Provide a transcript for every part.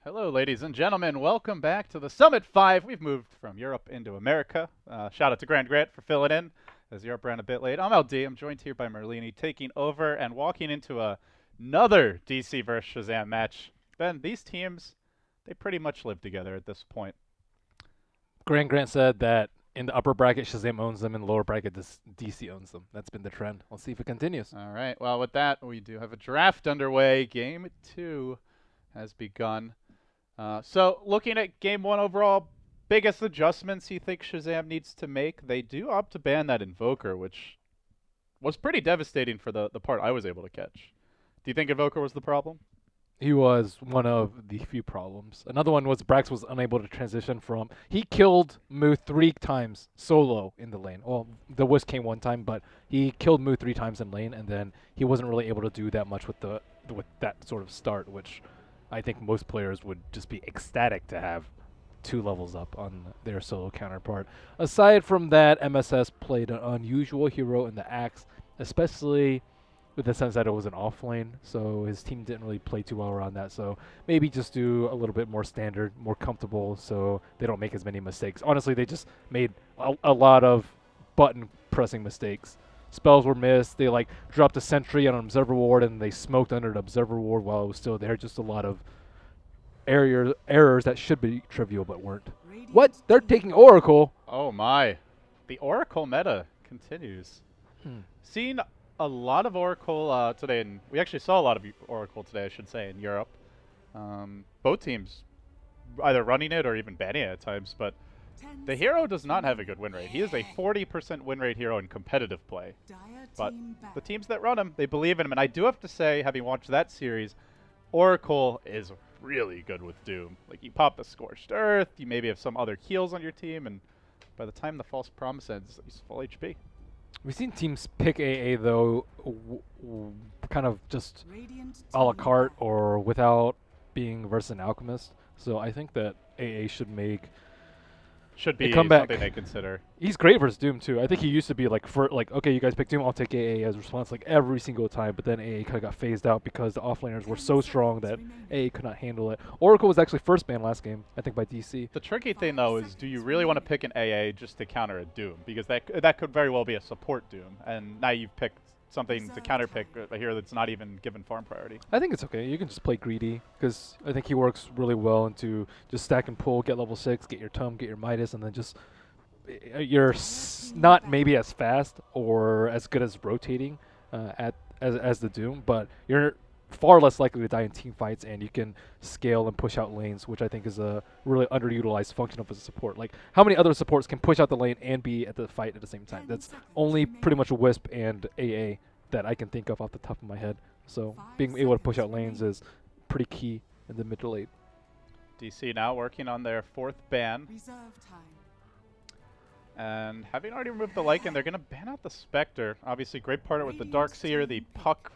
Hello, ladies and gentlemen. Welcome back to the Summit 5. We've moved from Europe into America. Shout out to Grand Grant for filling in, as Europe ran a bit late. I'm LD. I'm joined here by Merlini, taking over and walking into another DC versus Shazam match. Ben, these teams, they pretty much live together at this point. Grant said that in the upper bracket, Shazam owns them. In the lower bracket, DC owns them. That's been the trend. Let's see if it continues. All right. Well, with that, we do have a draft underway. Game 2 has begun. So, looking at Game 1 overall, biggest adjustments you think Shazam needs to make? They do opt to ban that Invoker, which was pretty devastating for the part I was able to catch. Do you think Invoker was the problem? He was one of the few problems. Another one was Brax was unable to transition from. He killed Mu 3 times solo in the lane. Well, the Wisp came 1 time, but he killed Mu 3 times in lane, and then he wasn't really able to do that much with that sort of start, which I think most players would just be ecstatic to have 2 levels up on their solo counterpart. Aside from that, MSS played an unusual hero in the Axe, especially with the sense that it was an off lane, so his team didn't really play too well around that. So maybe just do a little bit more standard, more comfortable, so they don't make as many mistakes. Honestly, they just made a lot of button pressing mistakes. Spells were missed. They dropped a sentry on an observer ward, and they smoked under the observer ward while it was still there. Just a lot of errors that should be trivial but weren't. What? They're taking Oracle. Oh my. The Oracle meta continues. Seen a lot of Oracle today, and we actually saw a lot of Oracle today, I should say, in Europe. Both teams either running it or even banning it at times, but the hero does not have a good win rate. He is a 40% win rate hero in competitive play. But the teams that run him, they believe in him. And I do have to say, having watched that series, Oracle is really good with Doom. Like, you pop the Scorched Earth, you maybe have some other heals on your team, and by the time the False Promise ends, he's full HP. We've seen teams pick AA, though, kind of just a la carte or without being versus an alchemist. So I think that AA should make Should be come back. something they consider. He's great versus Doom too. I think he used to be okay, you guys pick Doom, I'll take AA as a response every single time. But then AA kind of got phased out because the offlaners were so strong that AA could not handle it. Oracle was actually first banned last game, I think, by DC. The tricky thing though is, do you really want to pick an AA just to counter a Doom? Because that could very well be a support Doom, and now you've picked something to counterpick a hero that's not even given farm priority. I think it's okay. You can just play greedy because I think he works really well into just stack and pull, get level 6, get your Tum, get your Midas, and then just you're not maybe as fast or as good as rotating as the Doom, but you're far less likely to die in team fights, and you can scale and push out lanes, which I think is a really underutilized function of a support. Like, how many other supports can push out the lane and be at the fight at the same time? That's only pretty much Wisp and AA that I can think of off the top of my head. So being able to push out lanes is pretty key in the mid to late. DC now working on their 4th ban. And having already removed the Lycan, they're going to ban out the Spectre. Obviously, great partner with the Darkseer. The Puck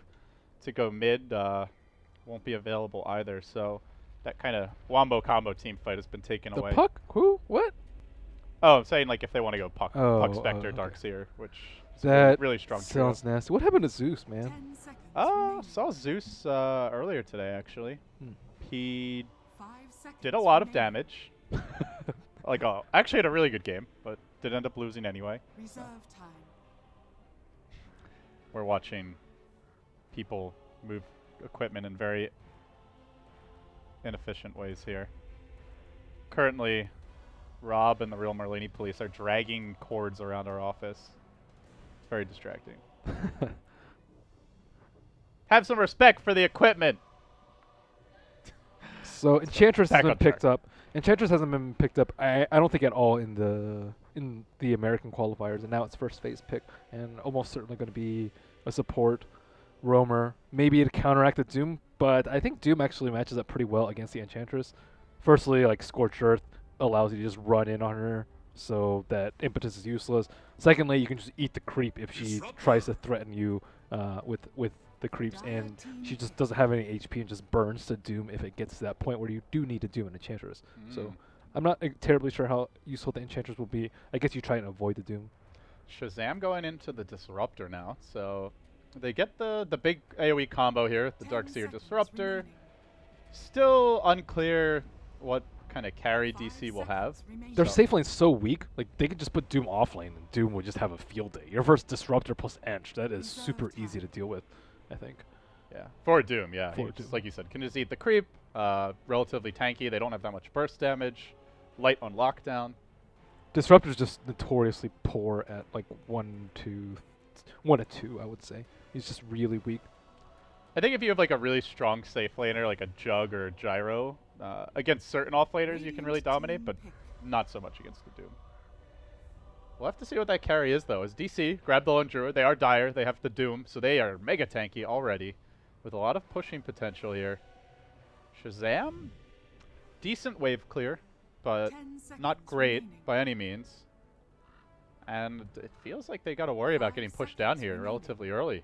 to go mid won't be available either. So that kind of wombo combo team fight has been taken away. The Puck? Who? What? Oh, I'm saying if they want to go Puck, Puck Spectre, okay. Darkseer, which is That really strong. Sounds nasty. What happened to Zeus, man? Saw Zeus earlier today, actually. He did a lot of damage. Actually had a really good game, but did end up losing anyway. We're watching people move equipment in very inefficient ways here. Currently, Rob and the real Merlini police are dragging cords around our office. It's very distracting. Have some respect for the equipment. So Enchantress back has been on track. picked up. Enchantress hasn't been picked up. I don't think at all in the American qualifiers, and now it's first phase pick, and almost certainly going to be a support roamer, maybe to counteract the Doom. But I think Doom actually matches up pretty well against the Enchantress. Firstly, Scorched Earth allows you to just run in on her, so that impetus is useless. Secondly, you can just eat the creep if she tries to threaten you with the creeps, and she just doesn't have any HP and just burns to Doom if it gets to that point where you do need to Doom an Enchantress. So I'm not terribly sure how useful the Enchantress will be. I guess you try and avoid the Doom. Shazam going into the Disruptor now, so they get the big AoE combo here, the Darkseer Disruptor. Still unclear what kind of carry DC will have. Their So- safe lane's so weak. Like they could just put Doom off lane, and Doom would just have a field day. Your first Disruptor plus Ench, that is super easy to deal with, I think. Yeah, for Doom, yeah. For Just Doom. like you said, can just eat the creep. Relatively tanky. They don't have that much burst damage. Light on lockdown. Disruptor's just notoriously poor at like 1 to 2, I would say. He's just really weak. I think if you have like a really strong safe laner, like a Jug or a Gyro, against certain off laners you can really dominate, but not so much against the Doom. We'll have to see what that carry is though. As DC grab the Lone Druid, they are dire, they have the Doom, so they are mega tanky already, with a lot of pushing potential here. Shazam? Decent wave clear, but not great by any means. And it feels like they got to worry about getting pushed down here relatively early.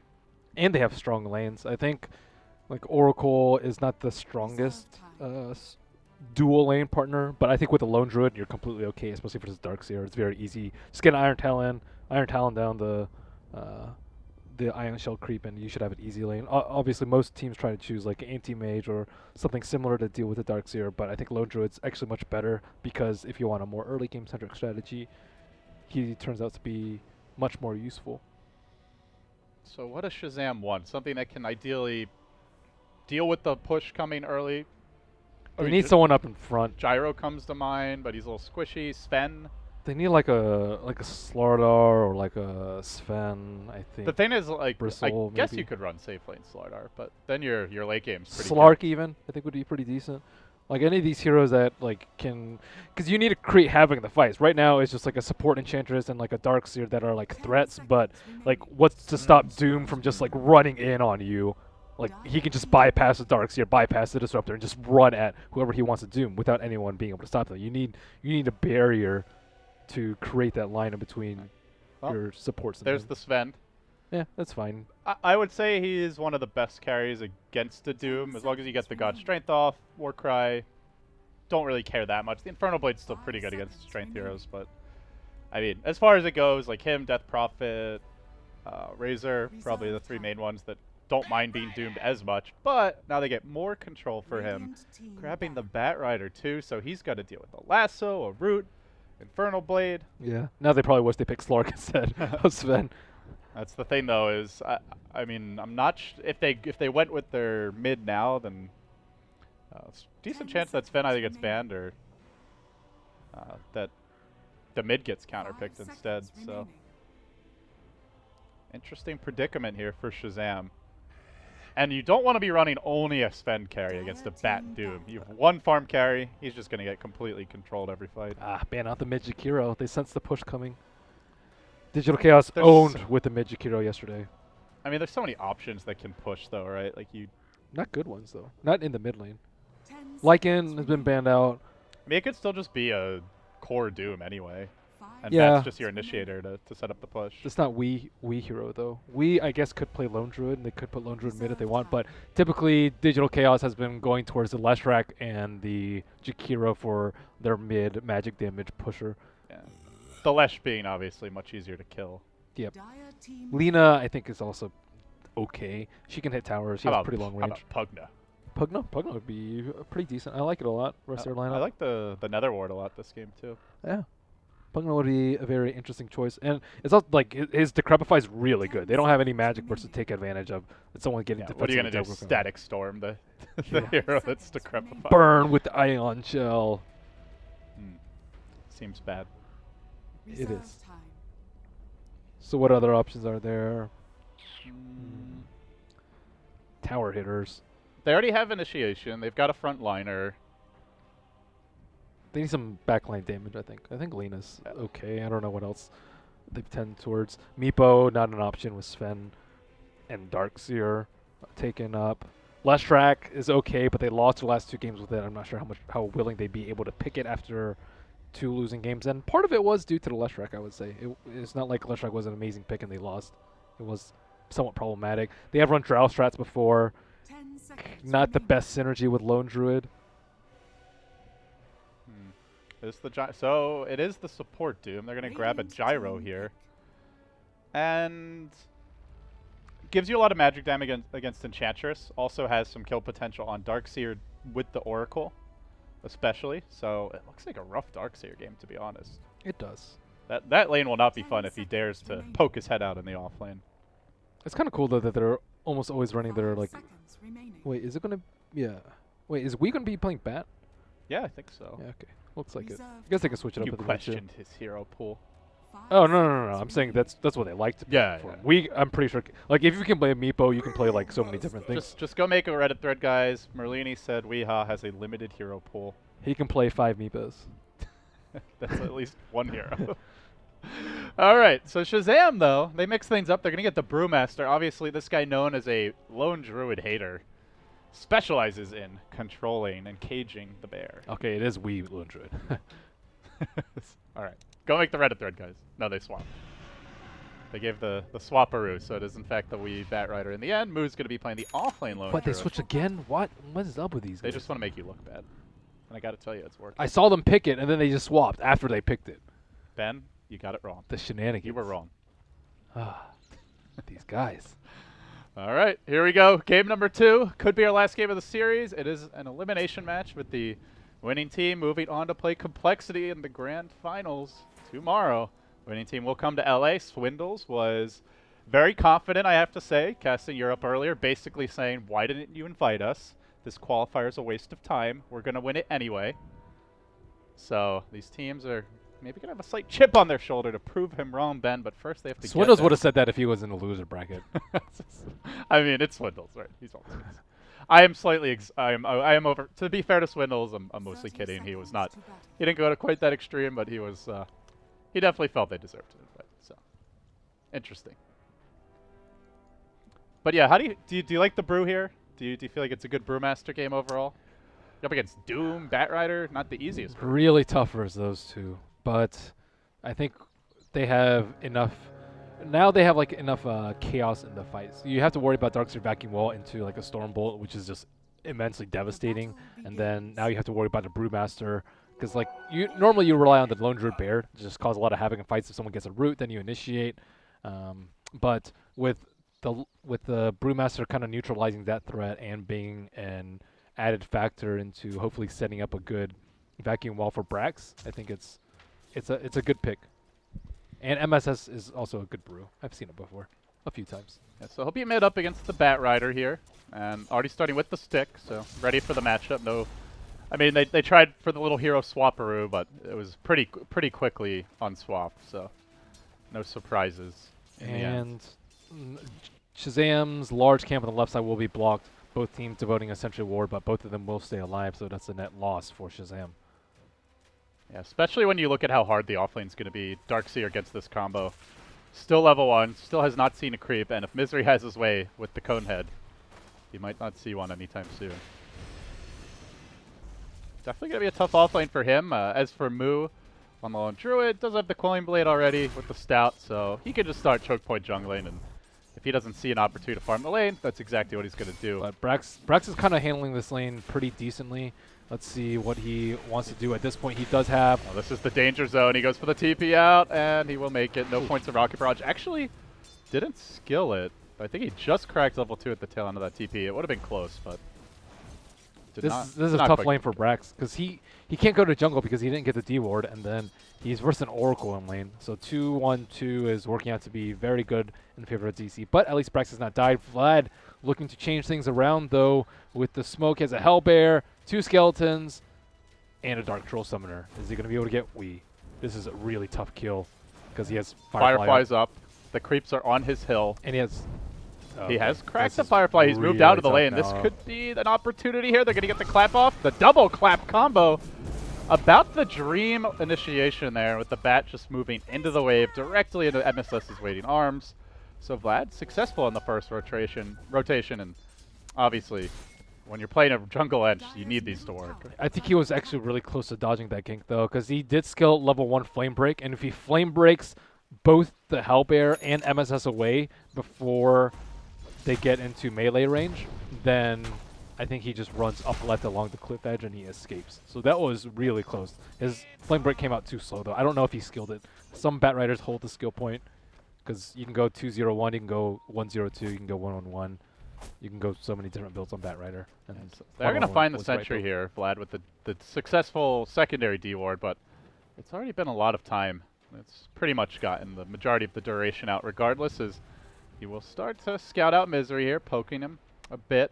And they have strong lanes. I think like Oracle is not the strongest dual lane partner, but I think with a Lone Druid you're completely okay, especially for this Darkseer. It's very easy. Just get an Iron Talon down the Ion Shell creep, and you should have an easy lane. Obviously, most teams try to choose like Anti-Mage or something similar to deal with the Darkseer, but I think Lone Druid's actually much better because if you want a more early game centric strategy, he turns out to be much more useful. So what does Shazam want? Something that can ideally deal with the push coming early. They need someone up in front. Gyro comes to mind, but he's a little squishy. Sven. They need like a Slardar or like a Sven, I think. The thing is, like, Bristle, I guess maybe. you could run safe lane Slardar, but then your late game's pretty Slark good. even, I think would be pretty decent. Like any of these heroes that like can, because you need to create havoc in the fights. Right now it's just like a support enchantress and like a Darkseer that are like threats, but like what's to stop Doom from just like running in on you? Like he can just bypass the Darkseer, bypass the Disruptor, and just run at whoever he wants to Doom without anyone being able to stop them. You need a barrier to create that line in between Well, your supports. And There's him. the Sven. Yeah, that's fine. I would say he is one of the best carries against the Doom, as long as you get the God Strength off, Warcry. Don't really care that much. The Infernal Blade's still pretty good against Strength heroes, but I mean, as far as it goes, like him, Death Prophet, Razor, probably the three main ones that don't mind being doomed as much, but now they get more control for him. Grabbing the Bat Rider too, so he's got to deal with a Lasso, a Root, Infernal Blade. Yeah. Now they probably wish they picked Slark instead of Sven. That's the thing, though, is I mean, I'm not if they went with their mid now, then decent chance that Sven either gets banned or that the mid gets counterpicked instead. So interesting predicament here for Shazam. And you don't want to be running only a Sven carry against a Bat Doom. You have one farm carry, he's just going to get completely controlled every fight. Ban out the mid Jakiro. They sensed the push coming. Digital Chaos There's owned with the mid Jakiro yesterday. I mean, there's so many options that can push, though, right? Like Not good ones though. Not in the mid lane. Lycan has been banned out. I mean, it could still just be a core Doom anyway. And Yeah. that's just your initiator to set up the push. It's not Wii hero though. I guess could play Lone Druid, and they could put Lone Druid mid if they want, but typically Digital Chaos has been going towards the Leshrac and the Jakiro for their mid magic damage pusher. Yeah. The Lesh being obviously much easier to kill. Yep. Lina, I think, is also okay. She can hit towers. She has pretty long range. How about Pugna? Pugna would be pretty decent. I like it a lot. Rest of their lineup. I like the Nether Ward a lot this game too. Yeah. Pugna would be a very interesting choice. And it's also like his Decrepify is really good. They don't have any magic burst to take advantage of. It's someone getting defensive. What are you going to do? with Static Storm the hero that's Decrepify? Burn with the Ion Shell. Seems bad. It is. So what other options are there? Tower hitters. They already have initiation. They've got a frontliner. They need some backline damage, I think. I think Lina's okay. I don't know what else they tend towards. Meepo, not an option with Sven and Darkseer taken up. Leshrac is okay, but they lost their last 2 games with it. I'm not sure how willing they'd be able to pick it after 2 losing games. And part of it was due to the Leshrac, I would say. It's not like Leshrac was an amazing pick and they lost. It was somewhat problematic. They have run Drow strats before. Not the best synergy with Lone Druid. So it is the support Doom. They're going to grab a Gyro here. And gives you a lot of magic damage against Enchantress. Also has some kill potential on Darkseer with the Oracle, especially. So it looks like a rough Darkseer game, to be honest. It does. That lane will not be fun if he dares to poke his head out in the off lane. It's kind of cool though that they're almost always running their like. Wait, is it gonna? Yeah. Wait, is we gonna be playing bat? Yeah, I think so. Yeah. Okay. Looks like it. I guess they can switch it up. You at the match, too. questioned his hero pool. Oh no! I'm saying that's what they like to. Yeah, for. yeah. I'm pretty sure. Like if you can play Meepo, you can play like so many different things. Just go make a Reddit thread, guys. Merlini said Weeha has a limited hero pool. He can play 5 Meepos. That's at least one hero. All right, so Shazam, though, they mix things up. They're going to get the Brewmaster. Obviously, this guy, known as a lone druid hater, specializes in controlling and caging the bear. Okay, it is Wii Lone Druid. All right, go make the Reddit thread, guys. No, they swapped. They gave the swapperoo, so it is, in fact, the Wii Bat Rider. In the end, Moo's going to be playing the offlane lone What, they druid. switched again? What is up with these guys? They just want to make you look bad. And I got to tell you, it's working. I saw them pick it, and then they just swapped after they picked it. Ben, you got it wrong. The shenanigans. You were wrong. Ah, these guys. All right, here we go. Game number 2. Could be our last game of the series. It is an elimination match with the winning team moving on to play Complexity in the grand finals tomorrow. Winning team will come to LA. Swindlezz was very confident, I have to say, casting Europe earlier, basically saying, why didn't you invite us? This qualifier is a waste of time. We're going to win it anyway. So these teams are maybe going to have a slight chip on their shoulder to prove him wrong, Ben, but first they have to get Swindlezz would have said that if he was in the loser bracket. I mean, it's Swindlezz, right? He's always is. I am slightly, I am over, to be fair to Swindlezz, I'm mostly kidding. He was not, he didn't go to quite that extreme, but he was, he definitely felt they deserved to invite, so. Interesting. But yeah, how do you like the brew here? Do you feel like it's a good Brewmaster game overall? You're up against Doom, Bat Rider, not the easiest. Really tough versus those two, but I think they have enough. Now they have like enough chaos in the fights. You have to worry about Darkseer backing wall into like a Stormbolt, which is just immensely devastating, and then now you have to worry about the Brewmaster because like normally you rely on the Lone Druid Bear to just cause a lot of havoc in fights. If someone gets a root, then you initiate. But with the Brewmaster kind of neutralizing that threat and being an added factor into hopefully setting up a good vacuum wall for Brax, I think it's a good pick. And MSS is also a good brew. I've seen it before a few times. Yeah, so he'll be made up against the Bat Rider here, and already starting with the stick, so ready for the matchup. No, I mean they tried for the little hero swapperoo, but it was pretty quickly unswapped, so no surprises in the end. Shazam's large camp on the left side will be blocked. Both teams devoting a Sentry Ward, but both of them will stay alive, so that's a net loss for Shazam. Yeah, especially when you look at how hard the offlane's going to be. Darkseer against this combo. Still level 1, still has not seen a creep, and if Misery has his way with the Conehead, he might not see one anytime soon. Definitely going to be a tough offlane for him. As for Moo, on the Lone Druid, does have the Coin Blade already with the Stout, so he can just start choke point jungling, and if he doesn't see an opportunity to farm the lane, that's exactly what he's going to do. But Brax is kind of handling this lane pretty decently. Let's see what he wants to do at this point. He does have... Oh, this is the danger zone. He goes for the TP out, and he will make it. No points of Rocket Barrage. Actually, didn't skill it. I think he just cracked level 2 at the tail end of that TP. It would have been close, but... This is a tough lane for Brax, because he can't go to jungle because he didn't get the D-ward, and then he's versus an Oracle in lane. So 2-1-2 is working out to be very good in favor of DC. But at least Brax has not died. Vlad looking to change things around, though, with the smoke. He has a Hellbear, 2 Skeletons, and a Dark Troll Summoner. Is he going to be able to get This is a really tough kill, because he has Firefly's up. The creeps are on his hill. And he has... He has cracked the Firefly. He's moved out of the lane. This could be an opportunity here. They're going to get the clap off. The double clap combo. About the Dream initiation there with the Bat just moving into the wave directly into MSS's waiting arms. So Vlad successful in the first rotation, and obviously when you're playing a jungle edge, you need these to work. I think he was actually really close to dodging that gank though, because he did skill level 1 Flame Break, and if he Flame Breaks both the Hellbear and MSS away before they get into melee range, then I think he just runs up left along the cliff edge and he escapes. So that was really close. His Flame Break came out too slow though. I don't know if he skilled it. Some Bat Riders hold the skill point because you can go 2-0-1, you can go 1-0-2, you can go 1-on-1. You can go so many different builds on Batrider. And So they're going to Level find the was right sentry build. here, Vlad, with the successful secondary D ward, but it's already been a lot of time. It's pretty much gotten the majority of the duration out regardless, as he will start to scout out Misery here, poking him a bit.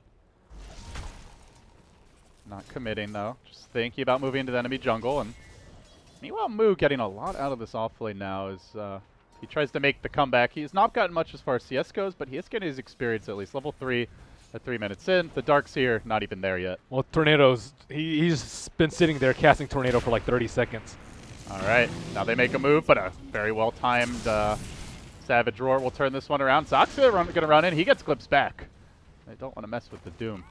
Not committing, though. Just thinking about moving into the enemy jungle. And meanwhile, Moo getting a lot out of this offlane now as he tries to make the comeback. He has not gotten much as far as CS goes, but he is getting his experience at least. Level 3 at 3 minutes in. The Dark's here, not even there yet. Well, Tornado's, he's been sitting there casting Tornado for like 30 seconds. All right, now they make a move, but a very well-timed Savage Roar will turn this one around. Zox going to run in. He gets clips back. They don't want to mess with the Doom.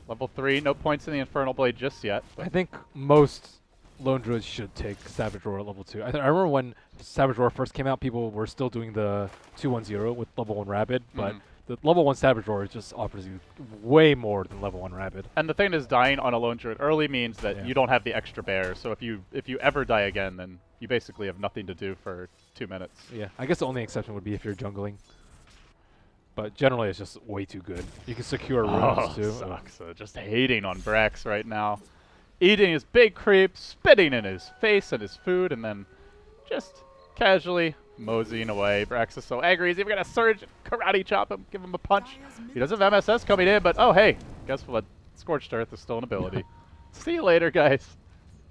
Level 3, no points in the Infernal Blade just yet. I think most Lone Druids should take Savage Roar at level 2. I remember when Savage Roar first came out, people were still doing the 2-1-0 with level 1 Rabid, but the level 1 Savage Roar just offers you way more than level 1 Rabid. And the thing is, dying on a Lone Druid early means that Yeah. you don't have the extra bear. So if you ever die again, then you basically have nothing to do for 2 minutes. Yeah, I guess the only exception would be if you're jungling. But generally, it's just way too good. You can secure runes too. Sucks. Just hating on Brax right now. Eating his big creep, spitting in his face and his food, and then just casually moseying away. Brax is so angry. He's even going to surge, karate chop him, give him a punch. He does have MSS coming in, but oh, hey, guess what? Scorched Earth is still an ability. See you later, guys.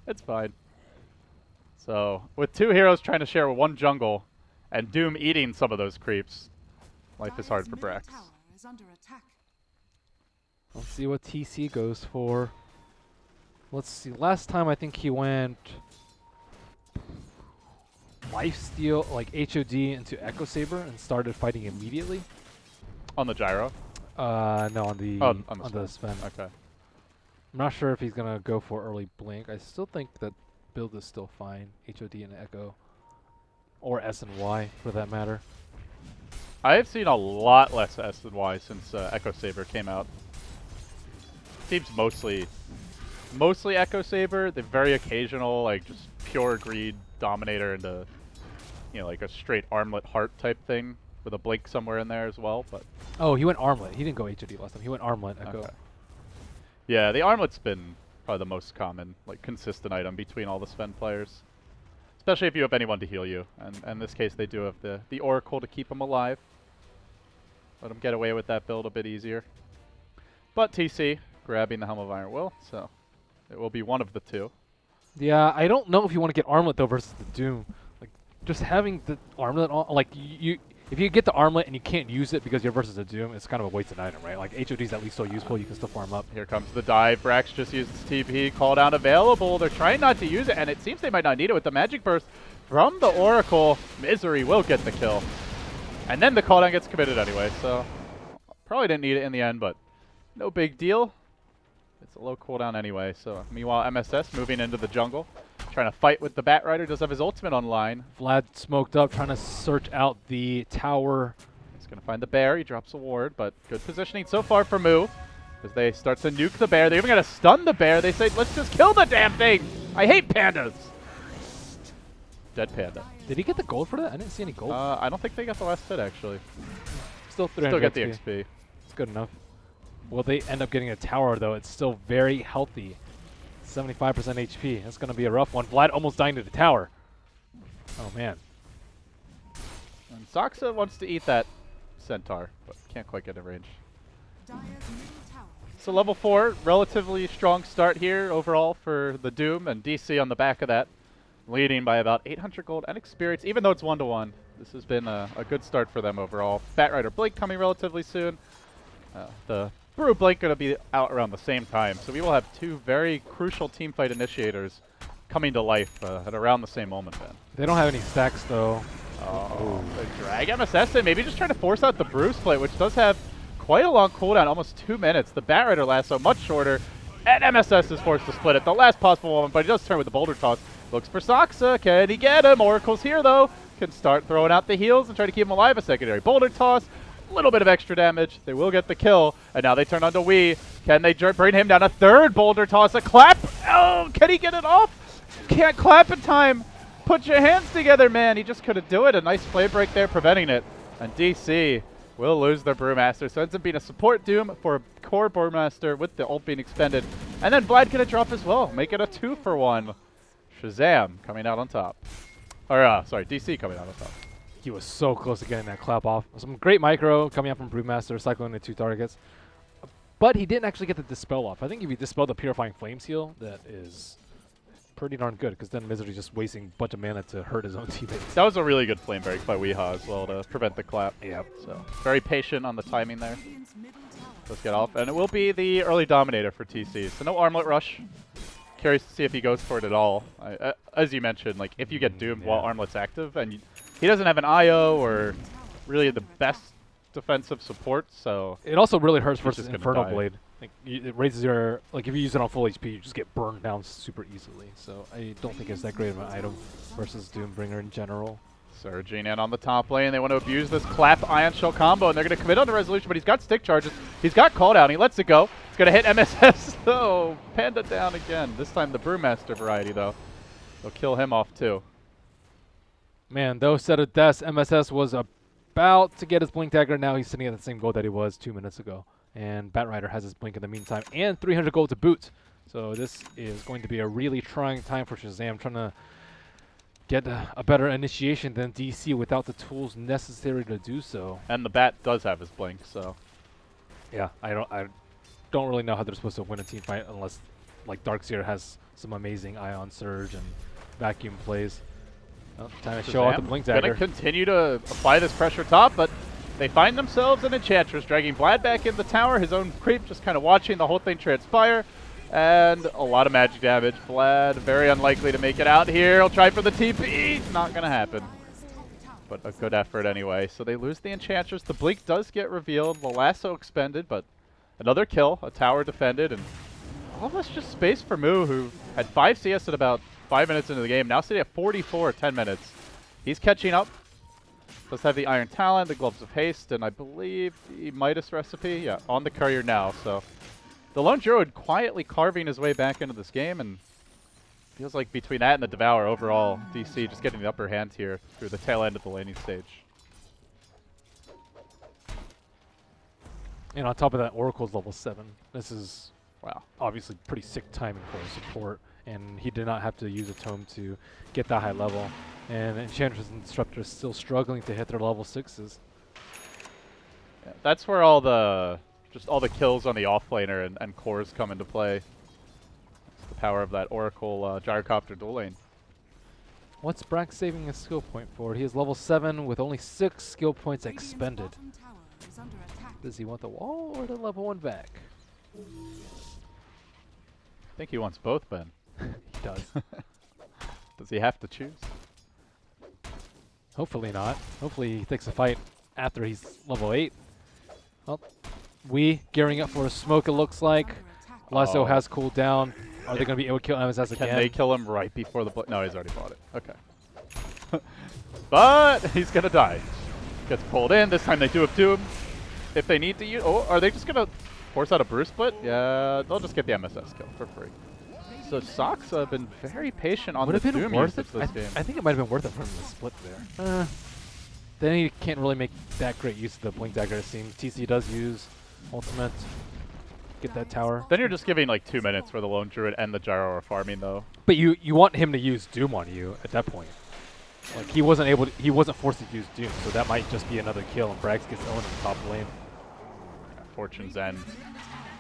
It's fine. So, with 2 heroes trying to share one jungle, and Doom eating some of those creeps, life is hard for Brax. Let's see what TC goes for. Let's see. Last time I think he went Lifesteal, like HOD into Echo Saber and started fighting immediately. On the gyro? No, on the Sven. Okay. I'm not sure if he's gonna go for early blink. I still think that build is still fine. HOD and Echo, or S and Y for that matter. I have seen a lot less S and Y since Echo Saber came out. Seems mostly Echo Saber. The very occasional, like, just pure greed Dominator into, you know, like a straight armlet heart type thing with a blink somewhere in there as well. But oh, he went armlet. He didn't go HOD last time. He went armlet Echo. okay. Yeah, the armlet's been probably the most common, like, consistent item between all the Sven players. Especially if you have anyone to heal you. And in this case, they do have the Oracle to keep them alive. Let them get away with that build a bit easier. But TC grabbing the Helm of Iron Will, so it will be one of the 2. Yeah, I don't know if you want to get armlet though versus the Doom. Like, just having the armlet on, like if you get the armlet and you can't use it because you're versus a Doom, it's kind of a wasted item, right? Like HOD's at least still useful. You can still farm up. Here comes the dive. Brax just used his TP. Call down available. They're trying not to use it, and it seems they might not need it with the Magic Burst from the Oracle. Misery will get the kill. And then the call down gets committed anyway, so probably didn't need it in the end, but no big deal. It's a low cooldown anyway, so meanwhile MSS moving into the jungle, trying to fight with the Batrider, does have his ultimate online. Vlad smoked up, trying to search out the tower. He's going to find the bear, he drops a ward, but good positioning so far for Moo, as they start to nuke the bear. They're even going to stun the bear. They say, let's just kill the damn thing! I hate pandas! Dead panda. Did he get the gold for that? I didn't see any gold. I don't think they got the last hit, actually. Still 300 Still get the XP. XP. It's good enough. Will they end up getting a tower, though? It's still very healthy. 75% HP. That's going to be a rough one. Vlad almost dying to the tower. Oh, man. And Zoxa wants to eat that centaur, but can't quite get in range. So level 4, relatively strong start here overall for the Doom, and DC on the back of that, leading by about 800 gold and experience, even though it's 1-to-1. This has been a good start for them overall. Batrider Blink coming relatively soon. The Brew Blink going to be out around the same time, so we will have 2 very crucial teamfight initiators coming to life at around the same moment then. They don't have any stacks, though. Oh, the drag MSS in, maybe just trying to force out the Brew Split, which does have quite a long cooldown, almost 2 minutes. The Batrider lasso much shorter, and MSS is forced to split at the last possible moment, but he does turn with the Boulder Toss. Looks for Soxa, can he get him? Oracle's here though, can start throwing out the heals and try to keep him alive. A secondary Boulder Toss, a little bit of extra damage. They will get the kill, and now they turn on to Wii. Can they bring him down? A third Boulder Toss, a clap. Oh, can he get it off? Can't clap in time. Put your hands together, man. He just couldn't do it. A nice play break there, preventing it. And DC will lose their Brewmaster, so it ends up being a support Doom for core Brewmaster with the ult being expended. And then Vlad gonna drop as well, make it a 2-for-1. Shazam coming out on top. Or, sorry, DC coming out on top. He was so close to getting that clap off. Some great micro coming out from Brewmaster, cycling the 2 targets. But he didn't actually get the Dispel off. I think if you Dispel the Purifying Flames heal, that is pretty darn good, because then Misery's just wasting a bunch of mana to hurt his own teammates. That was a really good flame break by Weehaw as well to prevent the clap. Yep. So very patient on the timing there. Let's get off. And it will be the early Dominator for TC. So no Armlet Rush. Curious to see if he goes for it at all. As you mentioned, like if you get doomed while Armlet's active, and he doesn't have an IO or really the best defensive support, so it also really hurts he's versus Infernal Blade. Like it raises your, like if you use it on full HP, you just get burned down super easily. So I don't think it's that great of an item versus Doombringer in general. Surging in on the top lane, they want to abuse this clap Ion Shell combo, and they're going to commit on the resolution, but he's got stick charges. He's got call down, he lets it go. It's going to hit MSS, though. Panda down again. This time the Brewmaster variety, though. They'll kill him off, too. Man, those set of deaths, MSS was about to get his Blink Dagger. Now he's sitting at the same gold that he was 2 minutes ago. And Batrider has his Blink in the meantime, and 300 gold to boot. So this is going to be a really trying time for Shazam, trying to get a better initiation than DC without the tools necessary to do so. And the Bat does have his Blink, so yeah, I don't really know how they're supposed to win a team fight unless like Darkseer has some amazing Ion Surge and vacuum plays. Well, time to show out the Blink Dagger. Gonna continue to apply this pressure top, but they find themselves an Enchantress, dragging Vlad back in the tower, his own creep just kind of watching the whole thing transpire. And a lot of magic damage. Vlad, very unlikely to make it out here. He'll try for the TP. Not going to happen. But a good effort anyway. So they lose the Enchantress. The Blink does get revealed. The lasso expended, but another kill. A tower defended. And all this just space for Moo, who had 5 CS at about 5 minutes into the game. Now sitting at 44 at 10 minutes. He's catching up. Does have the Iron Talon, the Gloves of Haste, and I believe the Midas recipe. Yeah, on the courier now. So the Lone Druid quietly carving his way back into this game, and feels like between that and the Devour overall, DC just getting the upper hand here through the tail end of the laning stage. And on top of that, Oracle's level 7. This is Wow. obviously pretty sick timing for his support, and he did not have to use a tome to get that high level. And Enchantress and Disruptor is still struggling to hit their level 6s. Yeah, that's where all the kills on the offlaner and cores come into play. It's the power of that Oracle Gyrocopter dual lane. What's Brax saving his skill point for? He is level 7 with only 6 skill points expended. Does he want the wall or the level 1 back? I think he wants both, Ben. He does. Does he have to choose? Hopefully not. Hopefully he takes a fight after he's level 8. Well, we gearing up for a smoke, it looks like. Lasso has cooled down. Are they going to be able to kill MSS again? Can they kill him right before the... No, he's already bought it. Okay. But he's going to die. Gets pulled in. This time they do have Doom. If they need to use... Oh, are they just going to force out a Brew Split? Yeah, they'll just get the MSS kill for free. So Sox have been very patient on the Doom usage this game. I think it might have been worth it for him to split there. Then he can't really make that great use of the Blink Dagger, it seems. TC does use ultimate. Get that tower. Then you're just giving like 2 minutes where the Lone Druid and the Gyro are farming, though. But you want him to use Doom on you at that point. Like he wasn't forced to use Doom, so that might just be another kill, and Brax gets owned in the top lane. Fortune's End.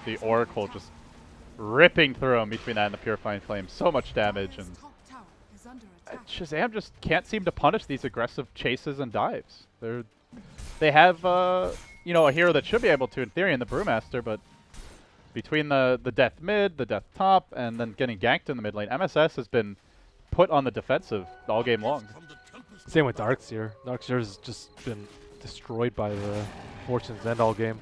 The Oracle just ripping through him between that and the Purifying Flame. So much damage, and Shazam just can't seem to punish these aggressive chases and dives. They have you know, a hero that should be able to in theory in the Brewmaster, but between the death mid, the death top, and then getting ganked in the mid lane, MSS has been put on the defensive all game long. Same with Darkseer. Darkseer has just been destroyed by the Fortune's End all game.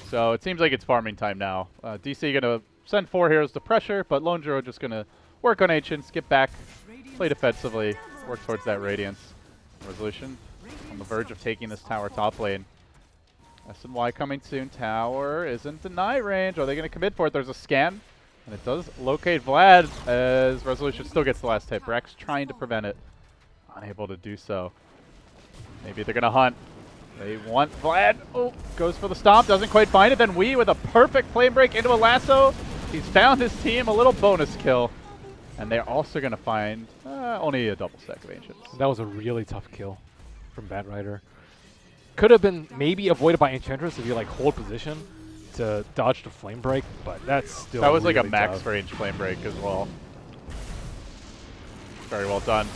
So it seems like it's farming time now. DC going to send 4 heroes to pressure, but Lone Druid just going to work on Ancients, get back, play defensively, work towards that Radiance. Resolution on the verge of taking this tower top lane. S&Y coming soon. Tower isn't deny range. Are they going to commit for it? There's a scan, and it does locate Vlad as Resolution still gets the last hit. Brax trying to prevent it. Unable to do so. Maybe they're going to hunt. They want Vlad. Oh, goes for the stomp. Doesn't quite find it. Then Wii with a perfect flame break into a lasso. He's found his team a little bonus kill. And they're also going to find only a double stack of Ancients. That was a really tough kill from Bad Rider. Could have been maybe avoided by Enchantress if you like hold position to dodge the flame break, but that's still That was like a really max tough. range flame break as well. Very well done.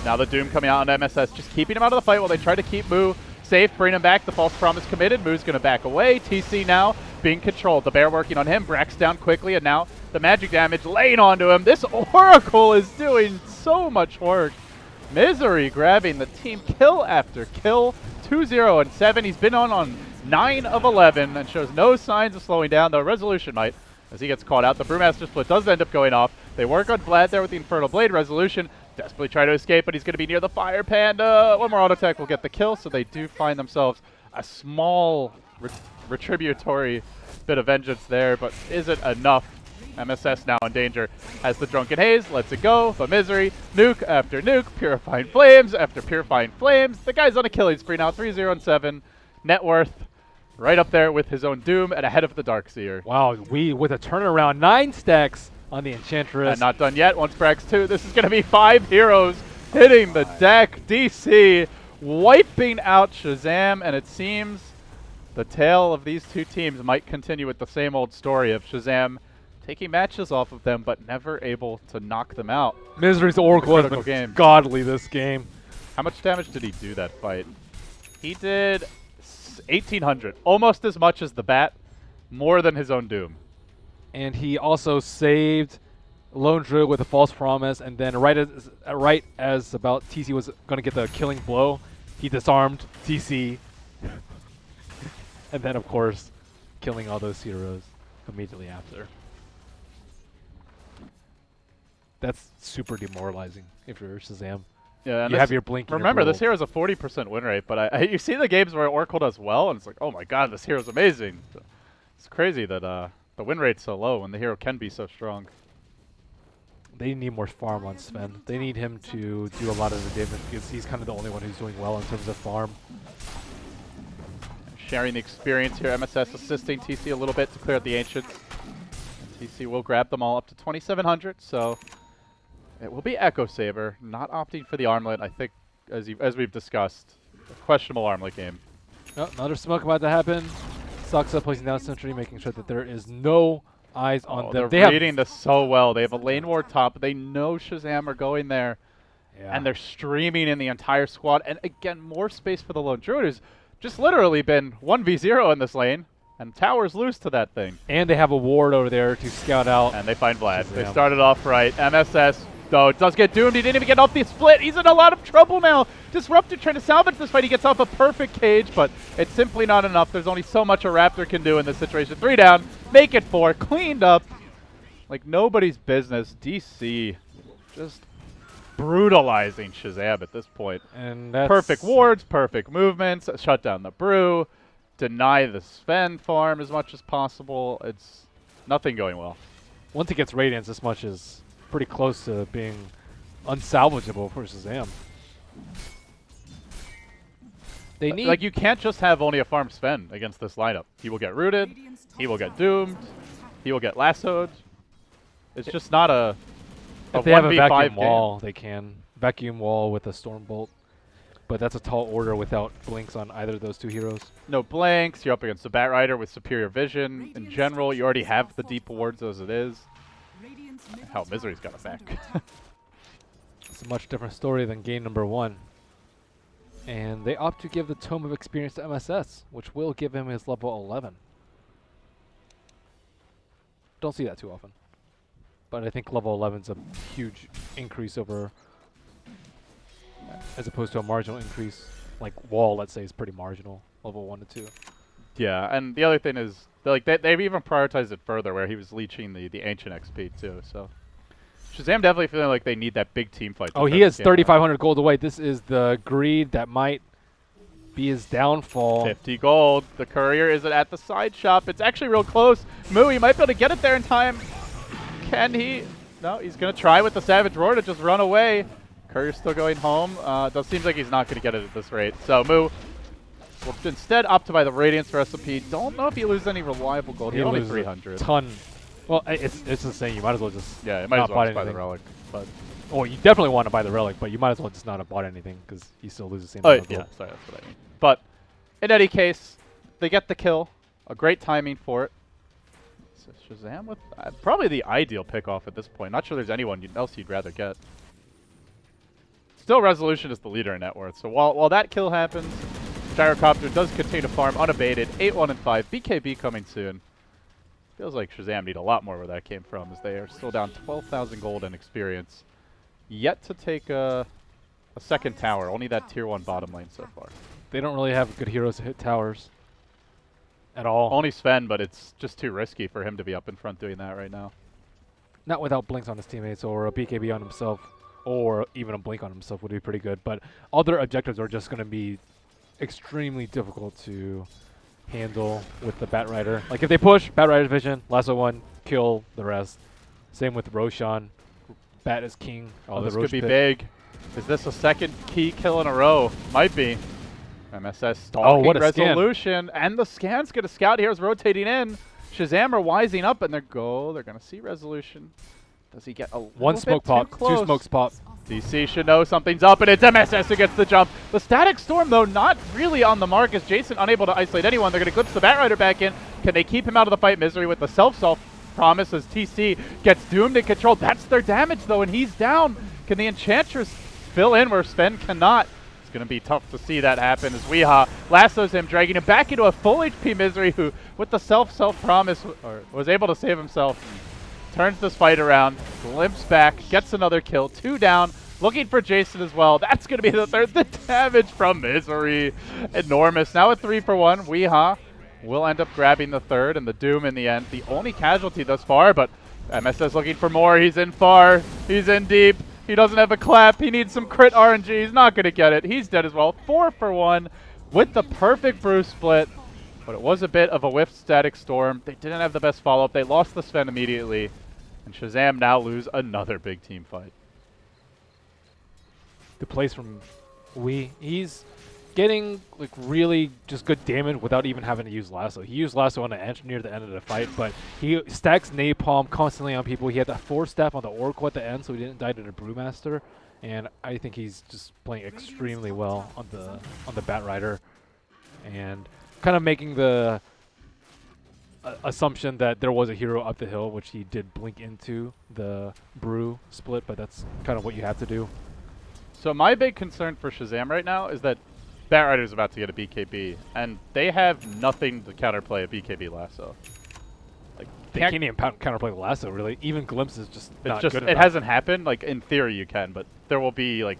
Now the Doom coming out on MSS, just keeping him out of the fight while they try to keep Moo safe, bring him back. The false promise committed. Moo's going to back away. TC now being controlled. The bear working on him. Brax down quickly, and now the magic damage laying onto him. This Oracle is doing so much work. Misery grabbing the team kill after kill. 2-0 and 7. He's been on 9 of 11 and shows no signs of slowing down, though Resolution might as he gets caught out. The Brewmaster split does end up going off. They work on Vlad there with the Infernal Blade. Resolution desperately try to escape, but he's going to be near the Fire Panda. One more auto attack will get the kill, so they do find themselves a small retributory bit of vengeance there, but is it enough? MSS now in danger. Has the Drunken Haze, lets it go, but Misery, nuke after nuke, Purifying Flames after Purifying Flames. The guy's on a killing spree now, 3-0 and 7. Net worth right up there with his own Doom and ahead of the Darkseer. Wow, we with a turnaround, 9 stacks on the Enchantress. And not done yet. Once Brax 2, this is going to be 5 heroes hitting the deck. DC wiping out Shazam, and it seems the tale of these two teams might continue with the same old story of Shazam taking matches off of them, but never able to knock them out. Misery's Oracle has been game. godly this game. How much damage did he do that fight? He did 1,800, almost as much as the Bat, more than his own Doom. And he also saved Lone Drill with a false promise, and then right as about TC was going to get the killing blow, he disarmed TC. And then, of course, killing all those heroes immediately after. That's super demoralizing if you're Shazam. Yeah, and you have your blink. Remember, this hero's a 40% win rate, but you see the games where Oracle does well, and it's like, oh my god, this hero's amazing. It's crazy that the win rate's so low when the hero can be so strong. They need more farm on Sven. They need him to do a lot of the damage because he's kind of the only one who's doing well in terms of farm. Sharing the experience here, MSS assisting TC a little bit to clear out the Ancients. TC will grab them all up to 2,700, so it will be Echo Saber, not opting for the armlet. I think, as we've discussed, a questionable armlet game. Oh, another smoke about to happen. Saksa placing down sentry, making sure that there is no eyes on them. They're reading this so well. They have a lane ward top. They know Shazam are going there, and they're streaming in the entire squad. And again, more space for the Lone Druid, who's just literally been 1v0 in this lane, and Tower's loose to that thing. And they have a ward over there to scout out. And they find Vlad. Shazam. They started off right. MSS, though, does get doomed. He didn't even get off the split. He's in a lot of trouble now. Disruptor trying to salvage this fight. He gets off a perfect cage, but it's simply not enough. There's only so much a Raptor can do in this situation. 3 down, make it 4, cleaned up like nobody's business. DC just brutalizing Shazam at this point. And that's perfect wards, perfect movements, shut down the brew, deny the Sven farm as much as possible. It's nothing going well. Once he gets Radiance, this much is pretty close to being unsalvageable for Shazam. They need like, you can't just have only a farm Sven against this lineup. He will get rooted, he will get doomed, he will get lassoed. It's just not a if they have a 1v5 vacuum game. wall, they can. Vacuum wall with a Stormbolt. But that's a tall order without blinks on either of those two heroes. No blanks, you're up against the Bat Rider with superior vision. In general, you already have the deep wards as it is. Hell, Misery's got it back. It's a much different story than game number 1. And they opt to give the Tome of Experience to MSS, which will give him his level 11. Don't see that too often. But I think level 11 is a huge increase over, as opposed to a marginal increase. Like Wall, let's say, is pretty marginal, level 1 to 2. Yeah, and the other thing is, they've even prioritized it further, where he was leeching the Ancient XP too, so. Shazam definitely feeling like they need that big team fight. Oh, he has 3,500 gold away. This is the greed that might be his downfall. 50 gold. The courier is at the side shop. It's actually real close. Moo, he might be able to get it there in time. Can he? No, he's going to try with the Savage Roar to just run away. Courier's still going home. It seems like he's not going to get it at this rate. So Mu will instead opt to buy the Radiance recipe. Don't know if he loses any reliable gold. He only 300. Ton. Well, it's insane. You might as well just yeah, you might as well just buy the anything. relic. But oh, you definitely want to buy the relic, but you might as well just not have bought anything because you still lose the same. Oh amount of yeah, gold. sorry, that's what I mean. But in any case, they get the kill. A great timing for it. So Shazam with probably the ideal pick off at this point. Not sure there's anyone else you'd rather get. Still, Resolution is the leader in net worth. So while that kill happens, Gyrocopter does continue to farm unabated. 8-1 and 5. BKB coming soon. Feels like Shazam need a lot more where that came from, as they are still down 12,000 gold in experience. Yet to take a second tower. Only that tier 1 bottom lane so far. They don't really have good heroes to hit towers at all. Only Sven, but it's just too risky for him to be up in front doing that right now. Not without blinks on his teammates or a BKB on himself, or even a blink on himself would be pretty good. But other objectives are just going to be extremely difficult to handle with the Bat Rider. Like if they push, Bat Rider's vision, lasso one, kill the rest. Same with Roshan. Bat is king. Oh, this could be big. Is this a second key kill in a row? Might be. MSS stalking what a Resolution. scan. And the scan's going to scout heroes rotating in. Shazam are wising up and they're going to see Resolution. Does he get a one smoke pop, two smokes pop. DC should know something's up, and it's MSS who gets the jump. The Static Storm, though, not really on the mark, as Jason unable to isolate anyone. They're going to glimpse the Bat Rider back in. Can they keep him out of the fight? Misery with the self-self promise as TC gets doomed and controlled. That's their damage, though, and he's down. Can the Enchantress fill in where Sven cannot? It's going to be tough to see that happen as Weeha lassos him, dragging him back into a full HP Misery, who, with the self-self promise, was able to save himself. Turns this fight around, glimpse back, gets another kill, 2 down, looking for Jason as well. That's going to be the third. The damage from Misery, enormous. Now a 3-for-1, Weeha will end up grabbing the third, and the Doom in the end. The only casualty thus far, but MSS looking for more. He's in far, he's in deep. He doesn't have a clap, he needs some crit RNG. He's not going to get it. He's dead as well. 4-for-1 with the perfect brew split. But it was a bit of a whiffed Static Storm. They didn't have the best follow-up. They lost the Sven immediately. And Shazam now lose another big team fight. The plays from he's getting like really just good damage without even having to use lasso. He used lasso on the edge near the end of the fight, but he stacks napalm constantly on people. He had that 4-step on the Oracle at the end, so he didn't die to the Brewmaster. And I think he's just playing extremely well on the Bat Rider. And kind of making the assumption that there was a hero up the hill, which he did blink into the brew split, but that's kind of what you have to do. So my big concern for Shazam right now is that Bat Rider's about to get a BKB, and they have nothing to counterplay a BKB lasso. Like They can't even counterplay the lasso, really. Even Glimpse is just not good enough. It hasn't happened. Like, in theory you can, but there will be, like,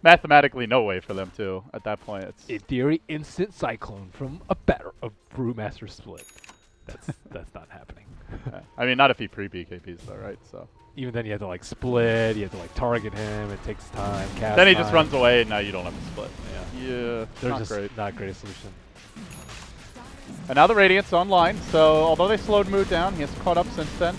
mathematically no way for them to at that point. It's in theory, instant cyclone from a Brewmaster split. That's not happening. I mean, not if he pre-BKBs though, right? So even then, you have to like split. You have to like target him. It takes time. Cast then he time. just runs away, and now you don't have to split. Yeah, They're not just great. not a great solution. And now the Radiant's online. So although they slowed Mood down, he has caught up since then.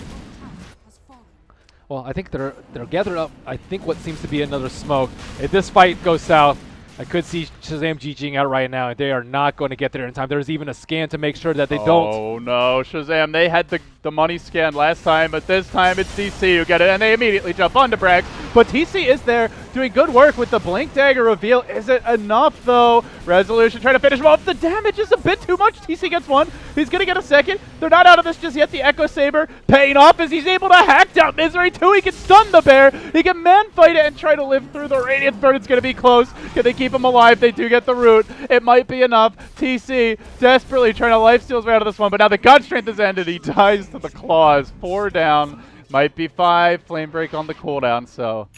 Well, I think they're gathered up. I think what seems to be another smoke. If this fight goes south, I could see Shazam GGing out right now, and they are not going to get there in time. There's even a scan to make sure that they don't. Oh no, Shazam! They had the money scan last time, but this time it's TC who get it, and they immediately jump onto Brax. But TC is there doing good work with the Blink Dagger reveal. Is it enough though? Resolution trying to finish him off. The damage is a bit too much. TC gets one. He's gonna get a second. They're not out of this just yet. The Echo Saber paying off as he's able to hack down Misery too. He can stun the bear. He can man fight it and try to live through the Radiant Burn. It's gonna be close. Can they keep him alive? They do get the root. It might be enough. TC desperately trying to lifesteal his way out of this one, but now the God Strength has ended. He dies to the claws. 4 down. Might be 5. Flame Break on the cooldown, so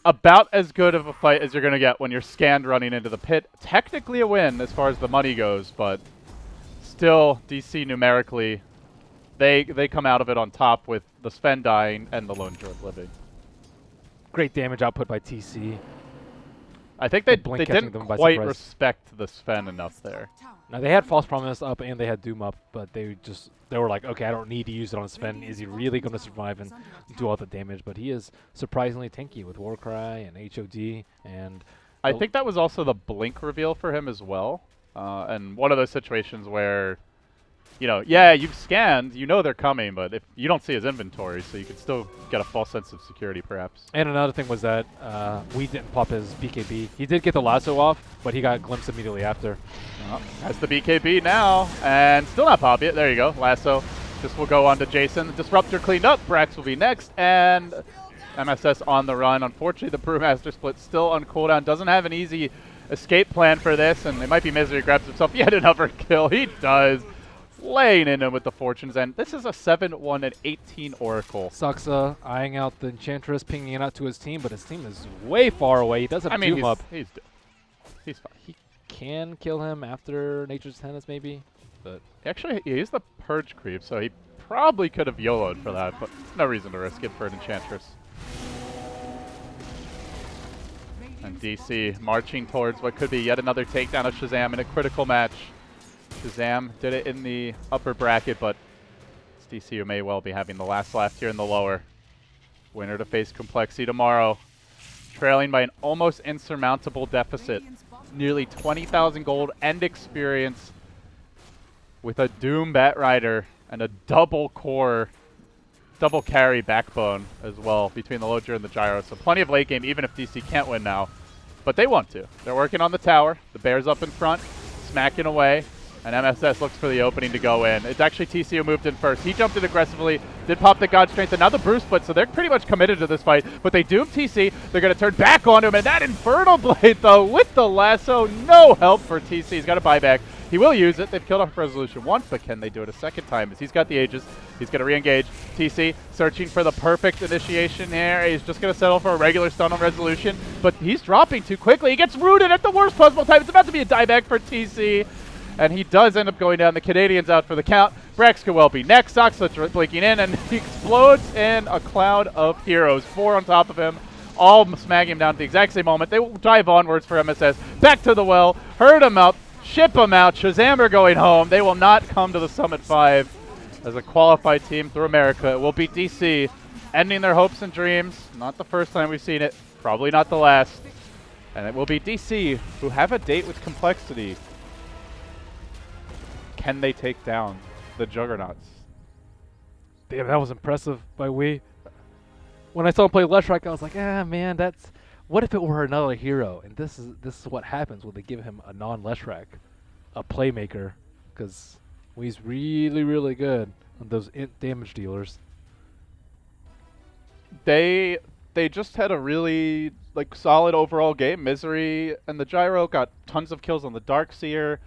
about as good of a fight as you're going to get when you're scanned running into the pit. Technically a win as far as the money goes, but still, DC numerically, they come out of it on top with the Sven dying and the Lone Druid living. Great damage output by TC. I think they Blink didn't catching them by quite surprise. respect the Sven enough there. Now they had False Promise up and they had Doom up, but they were like, okay, I don't need to use it on Sven. Is he really going to survive and do all the damage? But he is surprisingly tanky with Warcry and HOD and. I think that was also the blink reveal for him as well. And one of those situations where, you know, yeah, you've scanned, you know they're coming, but if you don't see his inventory, so you can still get a false sense of security, perhaps. And another thing was that we didn't pop his BKB. He did get the lasso off, but he got glimpsed immediately after. Has the BKB now, and still not pop it. There you go, lasso. This will go on to Jason. The Disruptor cleaned up. Brax will be next, and MSS on the run. Unfortunately, the Brewmaster split still on cooldown. Doesn't have an easy escape plan for this, and it might be Misery grabs himself yet another kill. He does. Laying in him with the Fortunes, and this is a 7-1 and 18 Oracle. Saxa eyeing out the Enchantress, pinging it out to his team, but his team is way far away. He does have Doom up. He's fine. He can kill him after Nature's Tennis, maybe, but Actually, he is the Purge creep, so he probably could have YOLO'd for that, but no reason to risk it for an Enchantress. And DC marching towards what could be yet another takedown of Shazam in a critical match. Shazam did it in the upper bracket, but it's DC who may well be having the last laugh here in the lower. Winner to face Complexity tomorrow. Trailing by an almost insurmountable deficit. Nearly 20,000 gold and experience with a Doom Batrider and a double carry backbone as well between the Lodger and the Gyro. So plenty of late game, even if DC can't win now. But they want to. They're working on the tower. The Bear's up in front, smacking away. And MSS looks for the opening to go in. It's actually TC who moved in first. He jumped in aggressively, did pop the God Strength, and now the Brew split, so they're pretty much committed to this fight. But they doom TC. They're going to turn back onto him, and that Infernal Blade, though, with the lasso, no help for TC. He's got a buyback. He will use it. They've killed off Resolution once, but can they do it a second time? As he's got the Aegis, he's going to re-engage. TC searching for the perfect initiation here. He's just going to settle for a regular stun on Resolution, but he's dropping too quickly. He gets rooted at the worst possible time. It's about to be a dieback for TC. And he does end up going down. The Canadian's out for the count. Brax could well be next. Soxlet's blinking in, and he explodes in a cloud of heroes. 4 on top of him, all smacking him down at the exact same moment. They will dive onwards for MSS. Back to the well, herd him up, ship him out. Shazam are going home. They will not come to the Summit 5 as a qualified team through America. It will be DC, ending their hopes and dreams. Not the first time we've seen it, probably not the last. And it will be DC, who have a date with Complexity. Can they take down the Juggernauts? damn, that was impressive by Wii. When I saw him play Leshrac, I was like, ah, man, that's... What if it were another hero? And this is what happens when they give him a non-Leshrac, a playmaker, because Wii's really, really good on those damage dealers. They just had a really solid overall game. Misery and the Gyro got tons of kills on the Darkseer.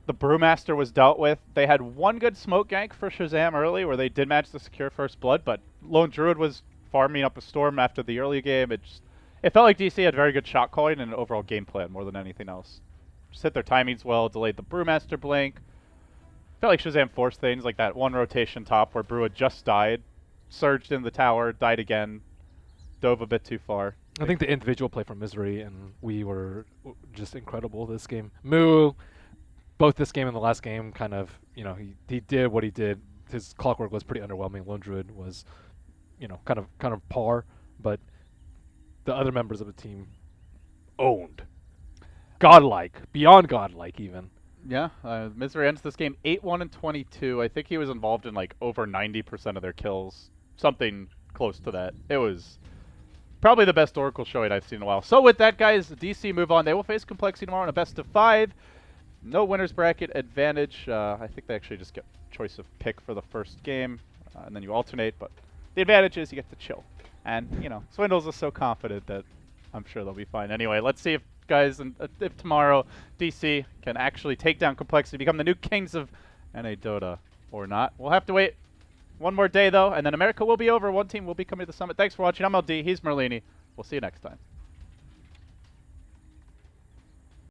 The Brewmaster was dealt with. They had one good smoke gank for Shazam early where they did manage to secure first blood, but Lone Druid was farming up a storm after the early game. It felt like DC had very good shot calling and an overall game plan more than anything else. Just hit their timings well, delayed the Brewmaster blink. Felt like Shazam forced things like that one rotation top where Brew had just died, surged in the tower, died again, dove a bit too far. I think the individual play from Misery and we were just incredible this game. Moo, both this game and the last game, kind of, he did what he did. His clockwork was pretty underwhelming. Lone Druid was, kind of par, but the other members of the team owned. Godlike, beyond godlike even. Yeah, Misery ends this game 8-1 and 22. I think he was involved in over 90% of their kills. Something close to that. It was probably the best Oracle showing I've seen in a while. So with that, guys, DC move on. They will face Complexity tomorrow in a best of 5. No winner's bracket advantage. I think they actually just get choice of pick for the first game, and then you alternate. But the advantage is you get to chill. And, Swindlezz is so confident that I'm sure they'll be fine. Anyway, let's see if if tomorrow DC can actually take down Complexity, become the new kings of NA Dota or not. We'll have to wait one more day, though, and then America will be over. One team will be coming to the Summit. Thanks for watching. I'm LD. He's Merlini. We'll see you next time.